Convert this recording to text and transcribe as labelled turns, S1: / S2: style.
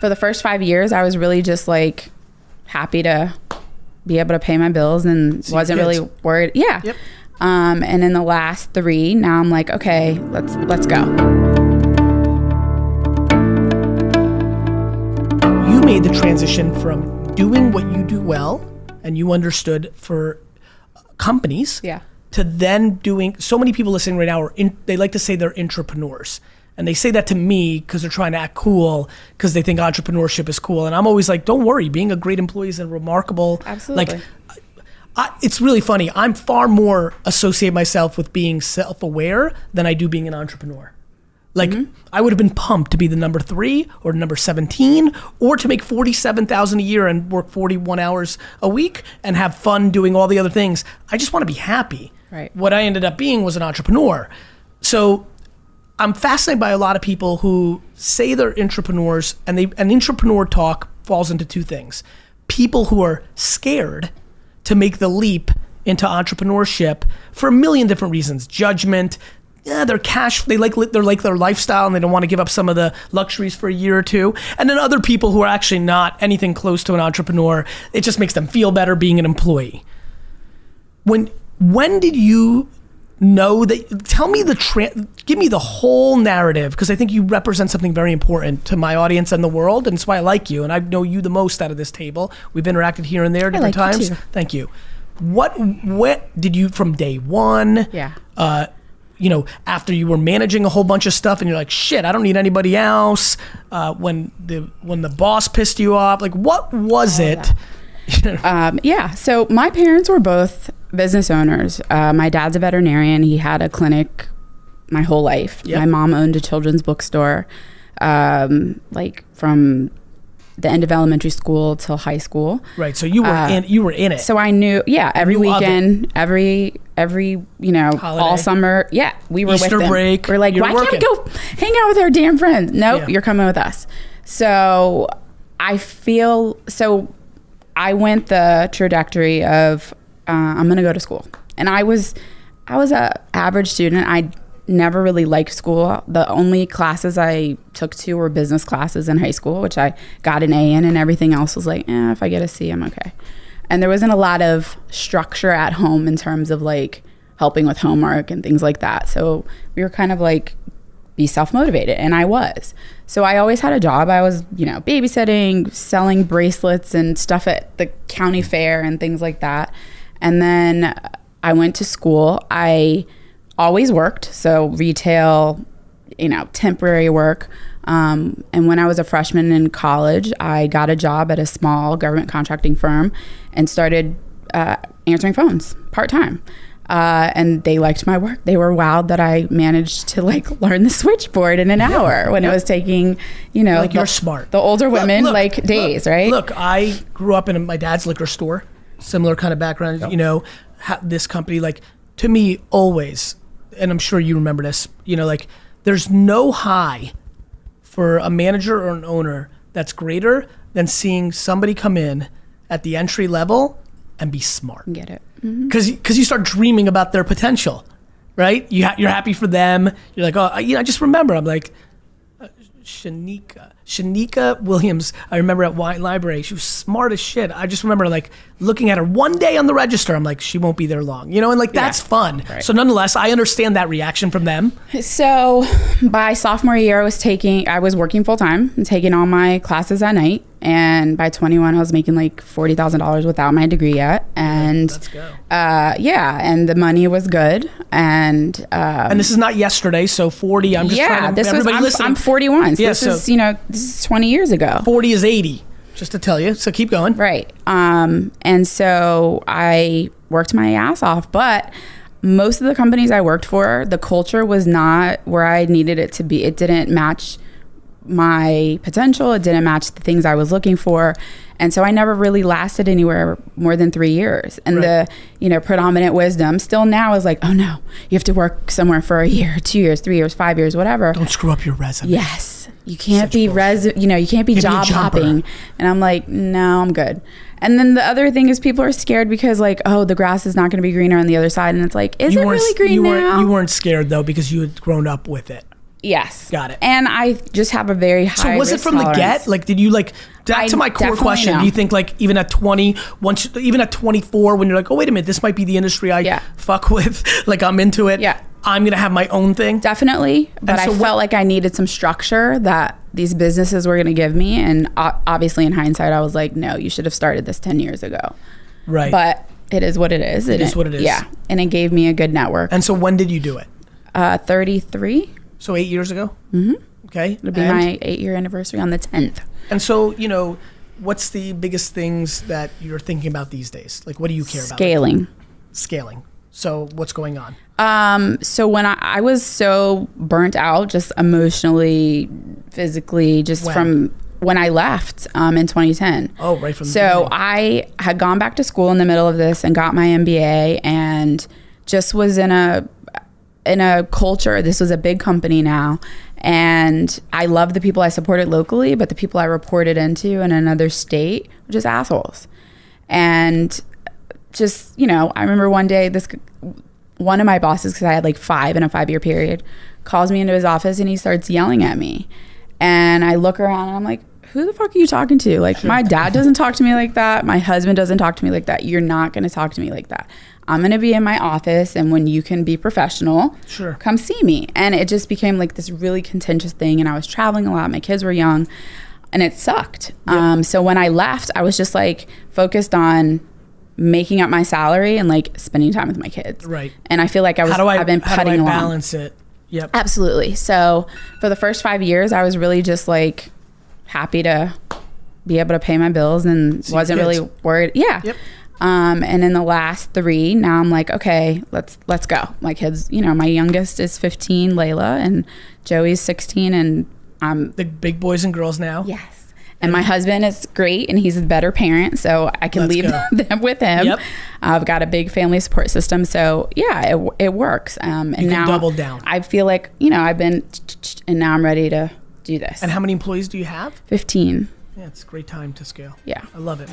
S1: for the first 5 years, I was really just like happy to be able to pay my bills and wasn't really worried. Yeah.
S2: Yep.
S1: And in the last 3, now I'm like, okay, let's go.
S2: You made the transition from doing what you do well and you understood for companies to then doing, so many people listening right now they like to say they're entrepreneurs. And they say that to me because they're trying to act cool because they think entrepreneurship is cool. And I'm always like, don't worry, being a great employee is a remarkable.
S1: Absolutely.
S2: Like, it's really funny. I'm far more associate myself with being self-aware than I do being an entrepreneur. Like, I would have been pumped to be the number 3 or number 17 or to make $47,000 a year and work 41 hours a week and have fun doing all the other things. I just want to be happy.
S1: Right.
S2: What I ended up being was an entrepreneur. So I'm fascinated by a lot of people who say they're entrepreneurs, and an entrepreneur talk falls into 2 things. People who are scared to make the leap into entrepreneurship for a million different reasons. Judgment, they're they like their lifestyle and they don't want to give up some of the luxuries for a year or 2. And then other people who are actually not anything close to an entrepreneur, it just makes them feel better being an employee. When did you know that? Tell me give me the whole narrative, because I think you represent something very important to my audience and the world, and it's why I like you, and I know you the most out of this table. We've interacted here and there different times. Thank you. What did you, from day one?
S1: Yeah.
S2: After you were managing a whole bunch of stuff and you're like, shit, I don't need anybody else. When the boss pissed you off, like, what was it?
S1: So my parents were both business owners. My dad's a veterinarian. He had a clinic my whole life. Yep. My mom owned a children's bookstore, like from the end of elementary school till high school.
S2: Right. So you were in it.
S1: So I knew, every weekend, every holiday, all summer. Yeah. We were
S2: Easter
S1: with them.
S2: break.
S1: We're like, why can't we go hang out with our damn friends? Nope, you're coming with us. So I went the trajectory of, I'm going to go to school. And I was a average student. I never really liked school. The only classes I took to were business classes in high school, which I got an A in, and everything else was like, if I get a C, I'm okay. And there wasn't a lot of structure at home in terms of like helping with homework and things like that. So we were kind of like, be self-motivated, and I was. So I always had a job. I was, babysitting, selling bracelets and stuff at the county fair and things like that. And then I went to school. I always worked, so retail, temporary work. And when I was a freshman in college, I got a job at a small government contracting firm and started answering phones part-time. And they liked my work. They were wowed that I managed to learn the switchboard in an hour when it was taking,
S2: you're smart.
S1: The older women days, right?
S2: Look, I grew up in my dad's liquor store, similar kind of background, this company, to me always, and I'm sure you remember this, there's no high for a manager or an owner that's greater than seeing somebody come in at the entry level and be smart.
S1: Get it.
S2: Because you start dreaming about their potential, right? You're happy for them. You're like, I just remember, I'm like, Shanika Williams, I remember at Wine Library, she was smart as shit. I just remember looking at her one day on the register, I'm like, she won't be there long, that's fun. Right. So nonetheless, I understand that reaction from them.
S1: So by sophomore year, I was working full time and taking all my classes at night. And by 21, I was making $40,000 without my degree yet. And
S2: let's go.
S1: And the money was good. And
S2: this is not yesterday, so 40. I'm just trying to.
S1: I'm 41. So this is 20 years ago.
S2: 40 is 80, just to tell you. So keep going.
S1: Right. And so I worked my ass off, but most of the companies I worked for, the culture was not where I needed it to be. It didn't match my potential. It didn't match the things I was looking for. And so I never really lasted anywhere more than 3 years. And the, predominant wisdom still now is oh no, you have to work somewhere for a year, 2 years, 3 years, 5 years, whatever.
S2: Don't screw up your resume.
S1: Yes. You can't be you can't be job hopping. And I'm like, no, I'm good. And then the other thing is people are scared because the grass is not going to be greener on the other side. And it's is it really green now?
S2: You weren't scared though, because you had grown up with it.
S1: Yes.
S2: Got it.
S1: And I just have a very high
S2: So was it
S1: risk
S2: from
S1: tolerance.
S2: the get? Like, did you like, back to my core
S1: definitely
S2: question,
S1: know.
S2: do you think like even at 20, even at 24, when you're like, oh, wait a minute, this might be the industry I fuck with, like I'm into it.
S1: Yeah.
S2: I'm going to have my own thing.
S1: Definitely. But
S2: so
S1: I felt like I needed some structure that these businesses were going to give me. And obviously in hindsight, I was like, no, you should have started this 10 years ago.
S2: Right.
S1: But it is what it is.
S2: It is what it is.
S1: Yeah. And it gave me a good network.
S2: And so when did you do it?
S1: 33.
S2: So 8 years ago? Mm-hmm. Okay.
S1: It'll be my 8-year anniversary on the 10th.
S2: And so, you know, what's the biggest things that you're thinking about these days? Like, what do you care about? Scaling. So what's going on?
S1: So when I was so burnt out, just emotionally, physically, just from when I left in 2010.
S2: Oh, right from the
S1: So
S2: beginning.
S1: I had gone back to school in the middle of this and got my MBA and just was in a culture. This was a big company now. And I love the people I supported locally, but the people I reported into in another state were just assholes. And just, you know, I remember one day one of my bosses, because I had like 5 in a 5-year period, calls me into his office and he starts yelling at me. And I look around and I'm like, who the fuck are you talking to? Like, my dad doesn't talk to me like that. My husband doesn't talk to me like that. You're not going to talk to me like that. I'm going to be in my office, and when you can be professional, come see me. And it just became like this really contentious thing. And I was traveling a lot. My kids were young and it sucked. Yep. So when I left, I was just like focused on making up my salary and like spending time with my kids.
S2: Right.
S1: And I feel like I've been putting along.
S2: Balance it? Yep.
S1: Absolutely. So for the first 5 years, I was really just like happy to be able to pay my bills and wasn't really worried. Yeah.
S2: Yep.
S1: And in the last 3, now I'm like, okay, let's go. My kids, you know, my youngest is 15, Layla, and Joey's 16, and I'm
S2: the big boys and girls now.
S1: Yes. And my husband is great, and he's a better parent, so I can leave them with him. Yep. I've got a big family support system, so yeah, it works. And
S2: you
S1: now
S2: can double down.
S1: I feel like, you know, I've been, and now I'm ready to do this.
S2: And how many employees do you have?
S1: 15.
S2: Yeah, it's a great time to scale.
S1: Yeah.
S2: I love it.